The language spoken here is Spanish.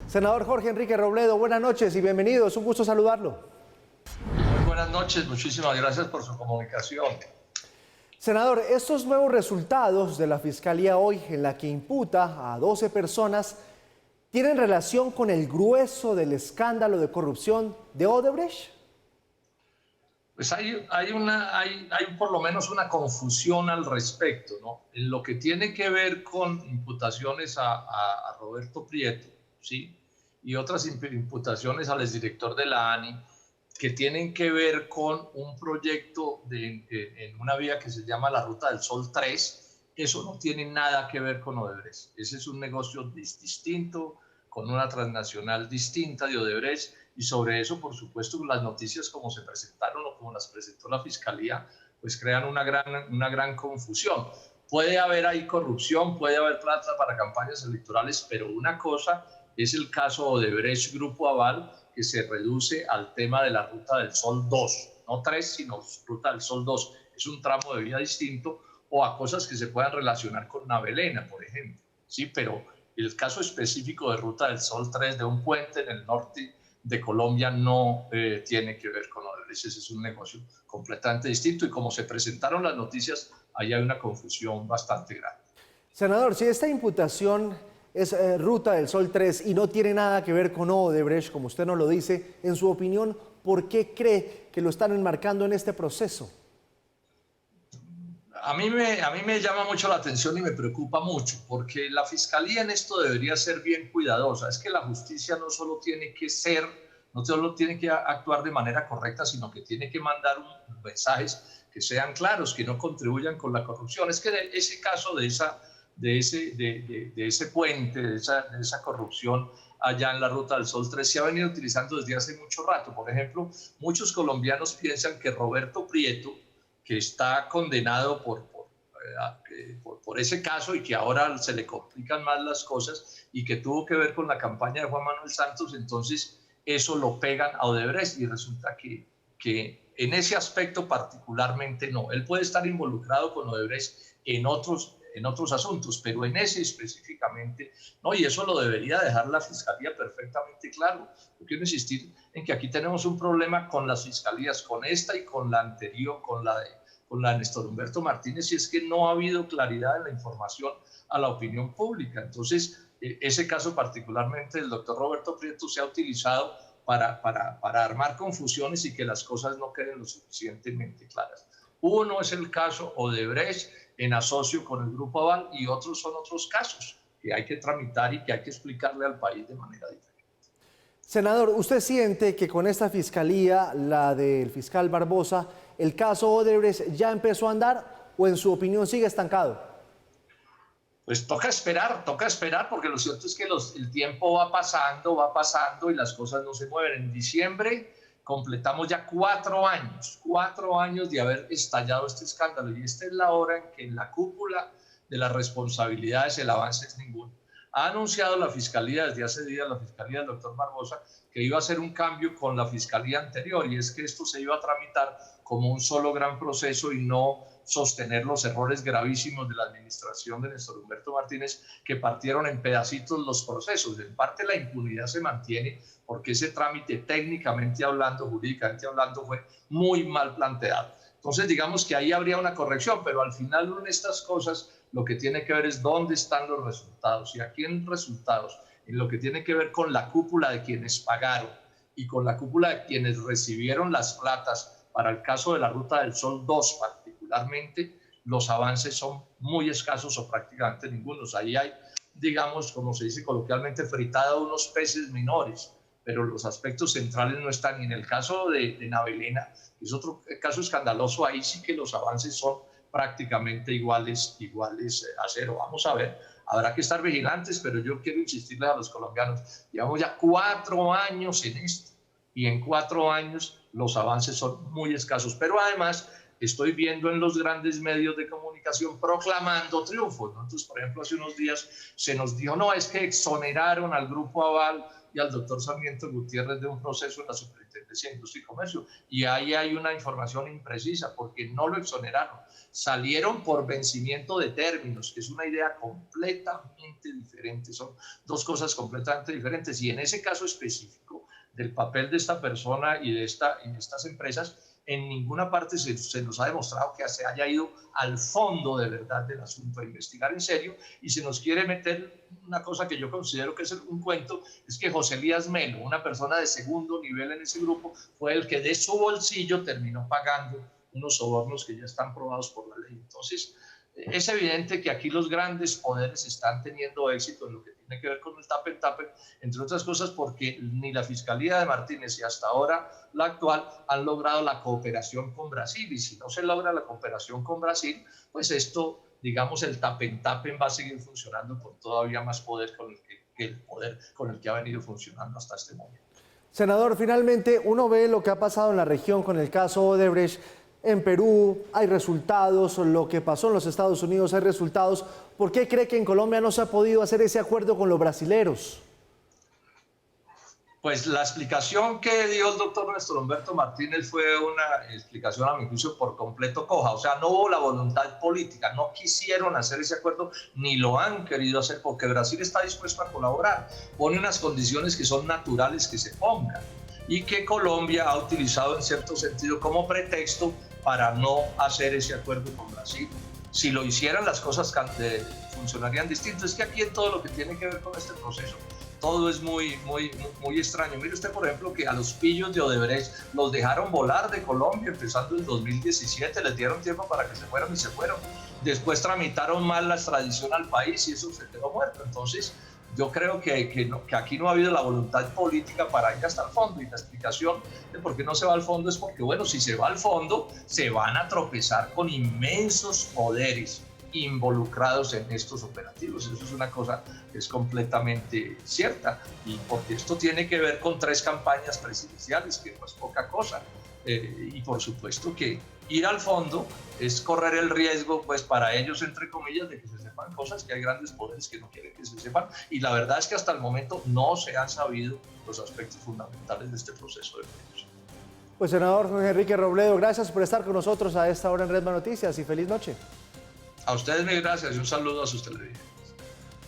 Senador Jorge Enrique Robledo, buenas noches y bienvenido. Es un gusto saludarlo. Muy buenas noches, muchísimas gracias por su comunicación. Senador, estos nuevos resultados de la Fiscalía hoy, en la que imputa a 12 personas, ¿tienen relación con el grueso del escándalo de corrupción de Odebrecht? Pues hay por lo menos una confusión al respecto, ¿no? En lo que tiene que ver con imputaciones a Roberto Prieto, ¿sí? Y otras imputaciones al exdirector de la ANI, que tienen que ver con un proyecto en una vía que se llama la Ruta del Sol 3, eso no tiene nada que ver con Odebrecht. Ese es un negocio distinto, con una transnacional distinta de Odebrecht, y sobre eso, por supuesto, las noticias como se presentaron o como las presentó la Fiscalía, pues crean una gran confusión. Puede haber ahí corrupción, puede haber plata para campañas electorales, pero una cosa es el caso Odebrecht Grupo Aval, que se reduce al tema de la Ruta del Sol 2, no 3, sino Ruta del Sol 2. Es un tramo de vía distinto, o a cosas que se puedan relacionar con Navelena, por ejemplo. Sí, pero el caso específico de Ruta del Sol 3, de un puente en el norte de Colombia, no tiene que ver con Odebrecht. Ese es un negocio completamente distinto, y como se presentaron las noticias, ahí hay una confusión bastante grande. Senador, si esta imputación es Ruta del Sol 3 y no tiene nada que ver con Odebrecht, como usted nos lo dice, en su opinión, ¿por qué cree que lo están enmarcando en este proceso? A mí me llama mucho la atención y me preocupa mucho, porque la Fiscalía en esto debería ser bien cuidadosa. Es que la justicia no solo tiene que actuar de manera correcta, sino que tiene que mandar mensajes que sean claros, que no contribuyan con la corrupción. Es que ese caso de ese puente, de esa corrupción allá en la Ruta del Sol 3 se ha venido utilizando desde hace mucho rato. Por ejemplo, muchos colombianos piensan que Roberto Prieto, que está condenado por ese caso y que ahora se le complican más las cosas y que tuvo que ver con la campaña de Juan Manuel Santos, entonces eso lo pegan a Odebrecht, y resulta que en ese aspecto particularmente no. Él puede estar involucrado con Odebrecht en otros asuntos, pero en ese específicamente no, y eso lo debería dejar la Fiscalía perfectamente claro. Yo quiero insistir en que aquí tenemos un problema con las fiscalías, con esta y con la anterior, con la de Néstor Humberto Martínez, y es que no ha habido claridad en la información a la opinión pública. Entonces, ese caso particularmente del doctor Roberto Prieto se ha utilizado para armar confusiones y que las cosas no queden lo suficientemente claras. Uno es el caso Odebrecht en asocio con el Grupo Aval, y otros son otros casos que hay que tramitar y que hay que explicarle al país de manera diferente. Senador, ¿usted siente que con esta fiscalía, la del fiscal Barbosa, el caso Odebrecht ya empezó a andar, o en su opinión sigue estancado? Pues toca esperar, porque lo cierto es que el tiempo va pasando y las cosas no se mueven. En diciembre completamos ya 4 años de haber estallado este escándalo, y esta es la hora en que en la cúpula de las responsabilidades el avance es ninguno. Ha anunciado la Fiscalía desde hace días, la Fiscalía del doctor Barbosa, que iba a hacer un cambio con la Fiscalía anterior, y es que esto se iba a tramitar como un solo gran proceso y no sostener los errores gravísimos de la administración de Néstor Humberto Martínez, que partieron en pedacitos los procesos. En parte la impunidad se mantiene porque ese trámite, técnicamente hablando, jurídicamente hablando, fue muy mal planteado. Entonces, digamos que ahí habría una corrección, pero al final en estas cosas lo que tiene que ver es dónde están los resultados. Y aquí en resultados, en lo que tiene que ver con la cúpula de quienes pagaron y con la cúpula de quienes recibieron las platas para el caso de la Ruta del Sol 2 particularmente, los avances son muy escasos o prácticamente ningunos. Ahí hay, digamos, como se dice coloquialmente, fritada unos peces menores, pero los aspectos centrales no están. Y en el caso de Navelena, que es otro caso escandaloso, ahí sí que los avances son prácticamente iguales a cero. Vamos a ver, habrá que estar vigilantes, pero yo quiero insistirles a los colombianos, llevamos ya 4 años en esto, y en 4 años los avances son muy escasos. Pero además estoy viendo en los grandes medios de comunicación proclamando triunfos, ¿no? Entonces, por ejemplo, hace unos días se nos dijo, no, es que exoneraron al Grupo Aval y al doctor Sarmiento Gutiérrez de un proceso en la Superintendencia de Industria y Comercio. Y ahí hay una información imprecisa, porque no lo exoneraron. Salieron por vencimiento de términos, que es una idea completamente diferente. Son dos cosas completamente diferentes. Y en ese caso específico del papel de esta persona y de estas empresas, en ninguna parte se nos ha demostrado que se haya ido al fondo de verdad del asunto, a investigar en serio, y se nos quiere meter una cosa que yo considero que es un cuento, es que José Elías Melo, una persona de segundo nivel en ese grupo, fue el que de su bolsillo terminó pagando unos sobornos que ya están probados por la ley. Entonces, es evidente que aquí los grandes poderes están teniendo éxito en lo que tiene que ver con el tape, entre otras cosas porque ni la Fiscalía de Martínez y hasta ahora la actual han logrado la cooperación con Brasil, y si no se logra la cooperación con Brasil, pues esto, digamos, el tape va a seguir funcionando con todavía más poder que el poder con el que ha venido funcionando hasta este momento. Senador, finalmente uno ve lo que ha pasado en la región con el caso Odebrecht. En Perú hay resultados, lo que pasó en los Estados Unidos hay resultados. ¿Por qué cree que en Colombia no se ha podido hacer ese acuerdo con los brasileros? Pues la explicación que dio el doctor Néstor Humberto Martínez fue una explicación, a mi juicio, por completo coja. O sea, no hubo la voluntad política, no quisieron hacer ese acuerdo, ni lo han querido hacer, porque Brasil está dispuesto a colaborar. Pone unas condiciones que son naturales que se pongan, y que Colombia ha utilizado en cierto sentido como pretexto para no hacer ese acuerdo con Brasil. Si lo hicieran, las cosas funcionarían distinto. Es que aquí en todo lo que tiene que ver con este proceso, todo es muy extraño. Mire usted, por ejemplo, que a los pillos de Odebrecht los dejaron volar de Colombia empezando en 2017, les dieron tiempo para que se fueran y se fueron. Después tramitaron mal la extradición al país y eso se quedó muerto. Entonces, yo creo que aquí no ha habido la voluntad política para ir hasta el fondo, y la explicación de por qué no se va al fondo es porque, bueno, si se va al fondo, se van a tropezar con inmensos poderes involucrados en estos operativos. Eso es una cosa que es completamente cierta, y porque esto tiene que ver con 3 campañas presidenciales, que no es poca cosa. Y por supuesto que ir al fondo es correr el riesgo, pues para ellos, entre comillas, de que se sepan cosas que hay grandes poderes que no quieren que se sepan, y la verdad es que hasta el momento no se han sabido los aspectos fundamentales de este proceso de medios. Pues senador Jorge Enrique Robledo, gracias por estar con nosotros a esta hora en Redman Noticias y feliz noche. A ustedes mil gracias y un saludo a sus televidentes.